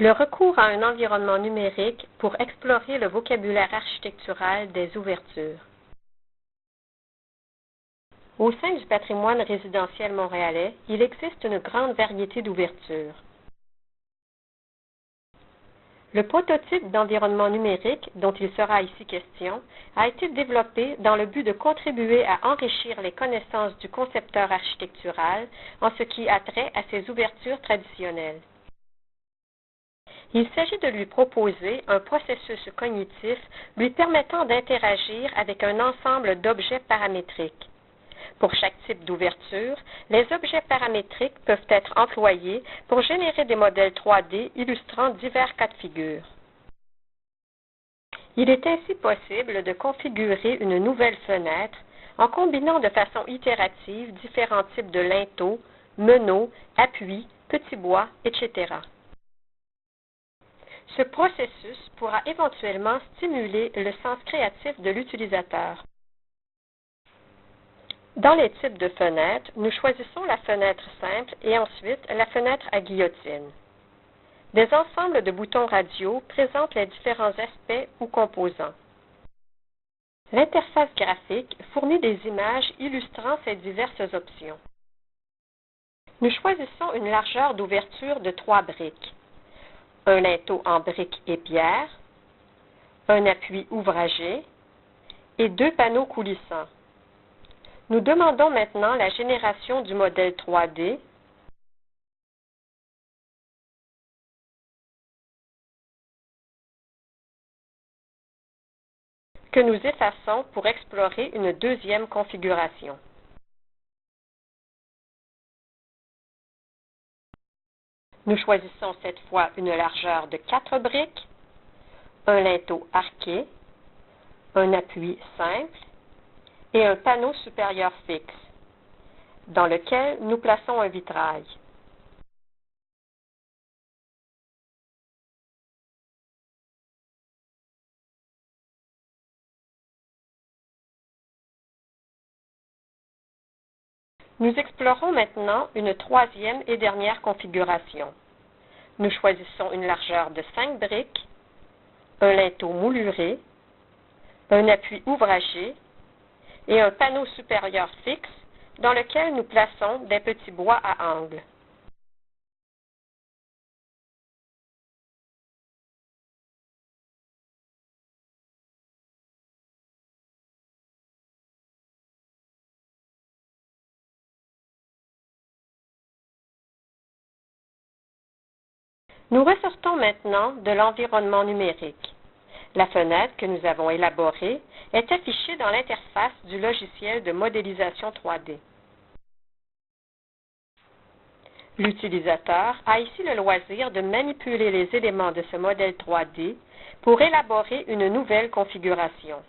Le recours à un environnement numérique pour explorer le vocabulaire architectural des ouvertures. Au sein du patrimoine résidentiel montréalais, il existe une grande variété d'ouvertures. Le prototype d'environnement numérique dont il sera ici question a été développé dans le but de contribuer à enrichir les connaissances du concepteur architectural en ce qui a trait à ces ouvertures traditionnelles. Il s'agit de lui proposer un processus cognitif lui permettant d'interagir avec un ensemble d'objets paramétriques. Pour chaque type d'ouverture, les objets paramétriques peuvent être employés pour générer des modèles 3D illustrant divers cas de figure. Il est ainsi possible de configurer une nouvelle fenêtre en combinant de façon itérative différents types de linteaux, meneaux, appuis, petits bois, etc. Ce processus pourra éventuellement stimuler le sens créatif de l'utilisateur. Dans les types de fenêtres, nous choisissons la fenêtre simple et ensuite la fenêtre à guillotine. Des ensembles de boutons radio présentent les différents aspects ou composants. L'interface graphique fournit des images illustrant ces diverses options. Nous choisissons une largeur d'ouverture de 3 briques, un linteau en briques et pierre, un appui ouvragé et 2 panneaux coulissants. Nous demandons maintenant la génération du modèle 3D que nous effaçons pour explorer une deuxième configuration. Nous choisissons cette fois une largeur de 4 briques, un linteau arqué, un appui simple et un panneau supérieur fixe, dans lequel nous plaçons un vitrail. Nous explorons maintenant une troisième et dernière configuration. Nous choisissons une largeur de 5 briques, un linteau mouluré, un appui ouvragé et un panneau supérieur fixe dans lequel nous plaçons des petits bois à angles. Nous ressortons maintenant de l'environnement numérique. La fenêtre que nous avons élaborée est affichée dans l'interface du logiciel de modélisation 3D. L'utilisateur a ici le loisir de manipuler les éléments de ce modèle 3D pour élaborer une nouvelle configuration.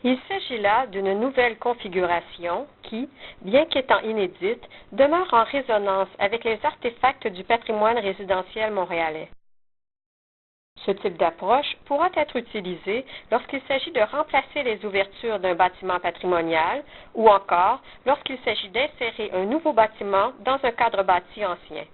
Il s'agit là d'une nouvelle configuration qui, bien qu'étant inédite, demeure en résonance avec les artefacts du patrimoine résidentiel montréalais. Ce type d'approche pourra être utilisé lorsqu'il s'agit de remplacer les ouvertures d'un bâtiment patrimonial ou encore lorsqu'il s'agit d'insérer un nouveau bâtiment dans un cadre bâti ancien.